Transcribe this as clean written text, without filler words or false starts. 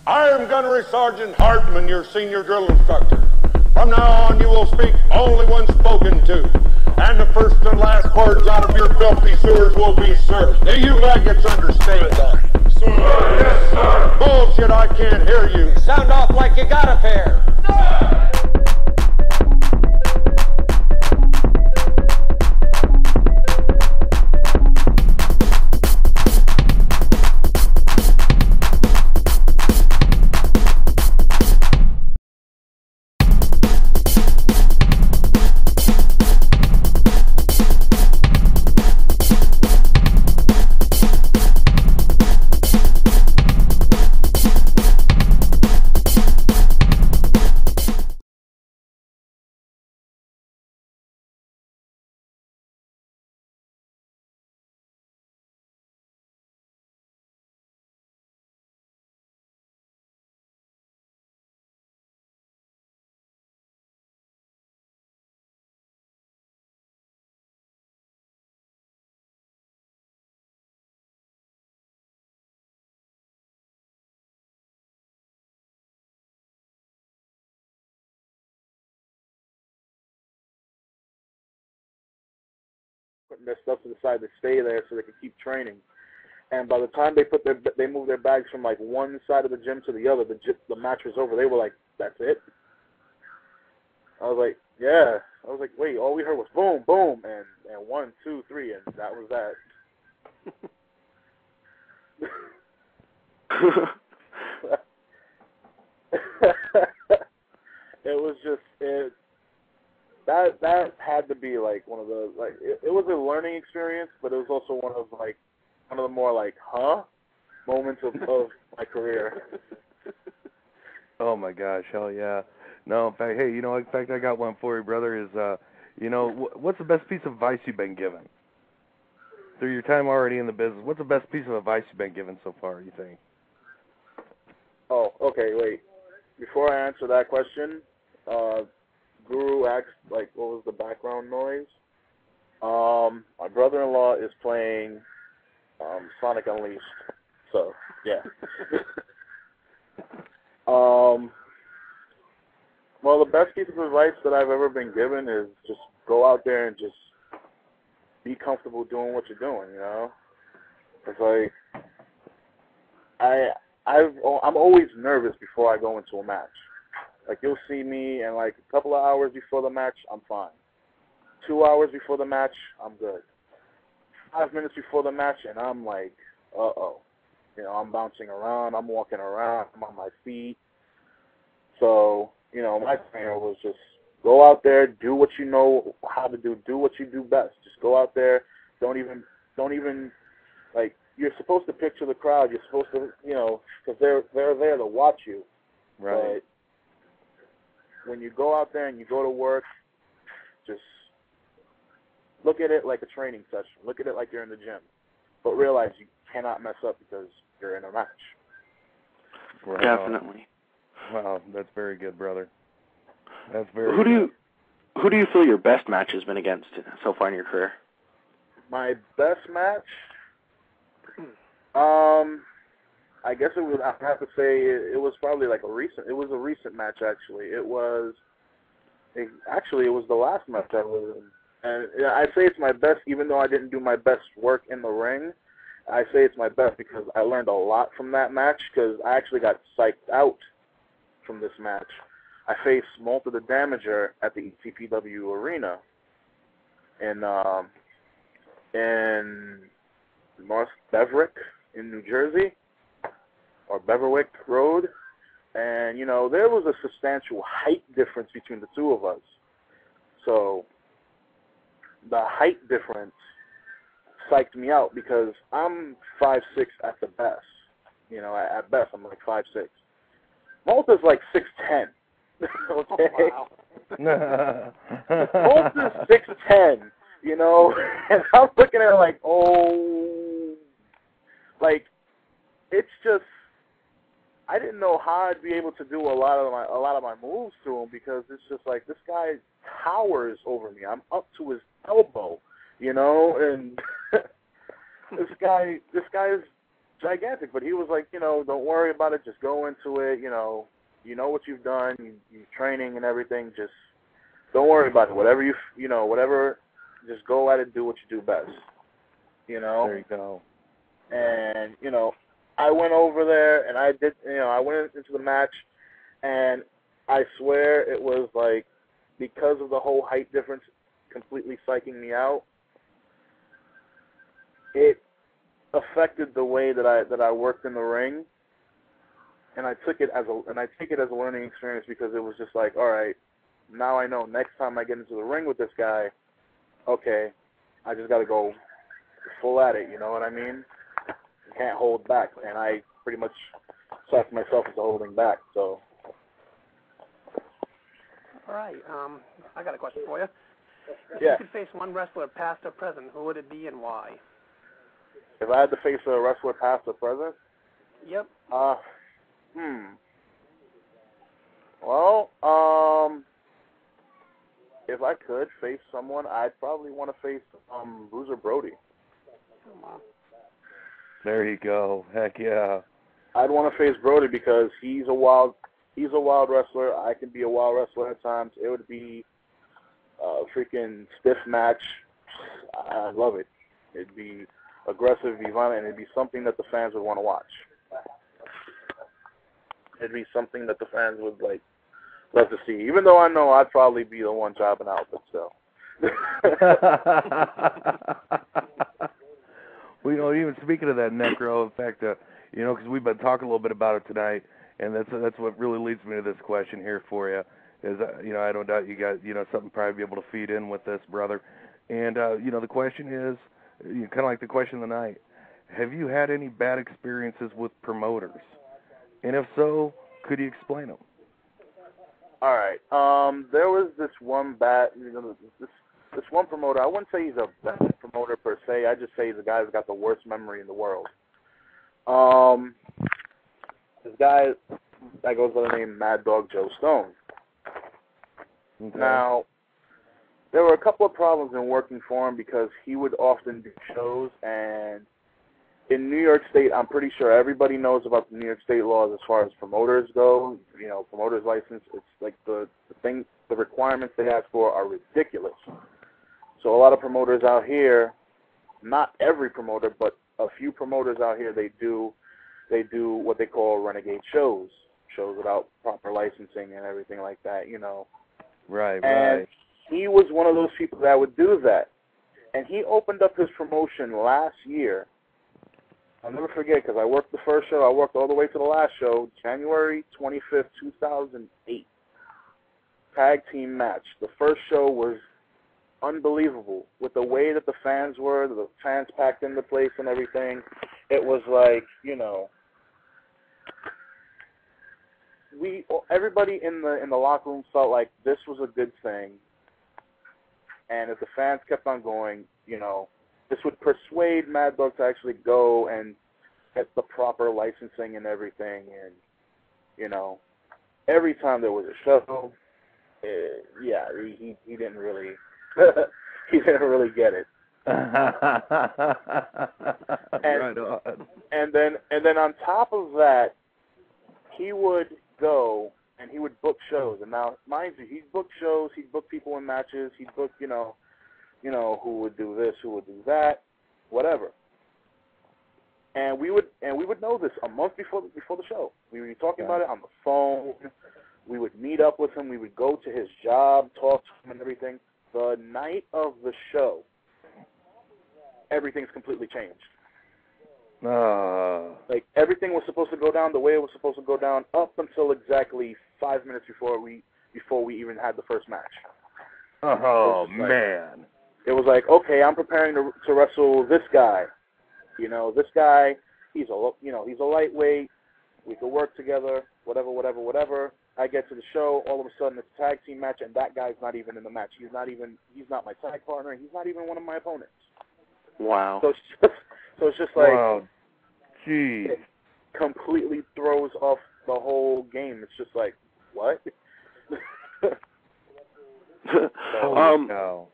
I am Gunnery Sergeant Hartman, your senior drill instructor. From now on, you will speak only when spoken to. And the first and last words out of your filthy sewers will be served. Do you maggots understand that? Sir. Yes, sir. Bullshit, I can't hear you. Sound off like you got a pair. Sir. Putting their stuff to the side to stay there so they can keep training. And by the time they moved their bags from like one side of the gym to the other, the match was over. They were like, "That's it." I was like, "Yeah." I was like, "Wait, all we heard was boom, boom, and 1, 2, 3, and that was that." It was just it. That had to be like one of the it was a learning experience, but it was also one of the more moments of my career. Oh my gosh, hell yeah! No, in fact, hey, in fact, I got one for you, brother. Is what's the best piece of advice you've been given through your time already in the business? What's the best piece of advice you've been given so far? You think? Oh, okay. Wait, before I answer that question, Guru asked, what was the background noise? My brother-in-law is playing Sonic Unleashed. So, yeah. Well, the best piece of advice that I've ever been given is just go out there and just be comfortable doing what you're doing, It's like, I'm always nervous before I go into a match. Like, you'll see me, and a couple of hours before the match, I'm fine. 2 hours before the match, I'm good. 5 minutes before the match, and I'm like, uh-oh. I'm bouncing around, I'm walking around, I'm on my feet. So, my trainer was just go out there, do what you know how to do what you do best. Just go out there, don't even, you're supposed to picture the crowd, you're supposed to, because they're there to watch you. Right. But when you go out there and you go to work, just look at it like a training session. Look at it like you're in the gym. But realize you cannot mess up because you're in a match. Right. Definitely. Wow, that's very good, brother. That's very Who good. do you feel your best match has been against so far in your career? My best match? I guess I have to say it was probably it was a recent match, actually. It was the last match I was in. And I say it's my best, even though I didn't do my best work in the ring. I say it's my best because I learned a lot from that match, because I actually got psyched out from this match. I faced Malta the Damager at the ECPW arena in North Beverwick in New Jersey, or Beverwick Road. And, there was a substantial height difference between the two of us. So the height difference psyched me out because I'm 5'6" at the best. At best I'm 5'6". Malta's 6'10". Okay? Wow. Malta's 6'10", and I'm looking at it it's just, I didn't know how I'd be able to do a lot of my moves to him, because it's just this guy towers over me. I'm up to his elbow, and this guy is gigantic. But he was like, don't worry about it. Just go into it. You know what you've done. You training and everything. Just don't worry about it. Whatever whatever. Just go at it. Do what you do best. There you go. And I went over there and I did. I went into the match, and I swear it was like because of the whole height difference completely psyching me out. It affected the way that I worked in the ring, and I take it as a learning experience because it was just like, all right, now I know next time I get into the ring with this guy, okay, I just got to go full at it. You know what I mean? I can't hold back, and I pretty much psyched myself into holding back. So. All right. I got a question for you. If Yeah. you could face one wrestler, past or present, who would it be and why? If I had to face a wrestler past or present? Yep. Well, if I could face someone, I'd probably want to face Bruiser Brody. Come on. There you go. Heck yeah. I'd want to face Brody because he's a wild wrestler. I can be a wild wrestler at times. It would be a freaking stiff match. I love it. It'd be aggressive, it'd be violent, and it'd be something that the fans would want to watch. It'd be something that the fans would love to see. Even though I know I'd probably be the one jobbing out, but still. Well, even speaking of that, Necro, in fact, because we've been talking a little bit about it tonight, and that's what really leads me to this question here for you. Is I don't doubt you got something probably be able to feed in with this, brother. And the question is, kind of like the question of the night: have you had any bad experiences with promoters? And if so, could you explain them? All right. There was this one this one promoter. I wouldn't say he's a bad promoter per se. I just say he's a guy who's got the worst memory in the world. This guy that goes by the name Mad Dog Joe Stone. Okay. Now, there were a couple of problems in working for him because he would often do shows, and in New York State, I'm pretty sure everybody knows about the New York State laws as far as promoters go. Promoters license. It's like the requirements they ask for are ridiculous. So a lot of promoters out here, not every promoter, but a few promoters out here, they do what they call renegade shows without proper licensing and everything like that. Right. And he was one of those people that would do that. And he opened up his promotion last year. I'll never forget because I worked the first show. I worked all the way to the last show, January 25th, 2008. Tag team match. The first show was unbelievable with the way that the fans were. The fans packed in the place and everything. It was like, everybody in the locker room felt like this was a good thing. And if the fans kept on going, this would persuade Mad Dog to actually go and get the proper licensing and everything. And, every time there was a show, he didn't really he didn't really get it. Right on. And then on top of that, he would go and he would book shows. And now, mind you, he'd book shows, he'd book people in matches, he'd book, who would do this, who would do that, whatever. And we would know this a month before the show. We would be talking about it on the phone. We would meet up with him. We would go to his job, talk to him and everything. The night of the show, everything's completely changed. Like, everything was supposed to go down the way it was supposed to go down up until exactly 5 minutes before we even had the first match. Oh, man. It was like, okay, I'm preparing to wrestle this guy. This guy, he's a lightweight. We could work together, whatever. I get to the show, all of a sudden it's a tag team match, and that guy's not even in the match. He's not my tag partner. He's not even one of my opponents. Wow. So it's just like, wow. Gee. It completely throws off the whole game. It's just like, what? Holy cow.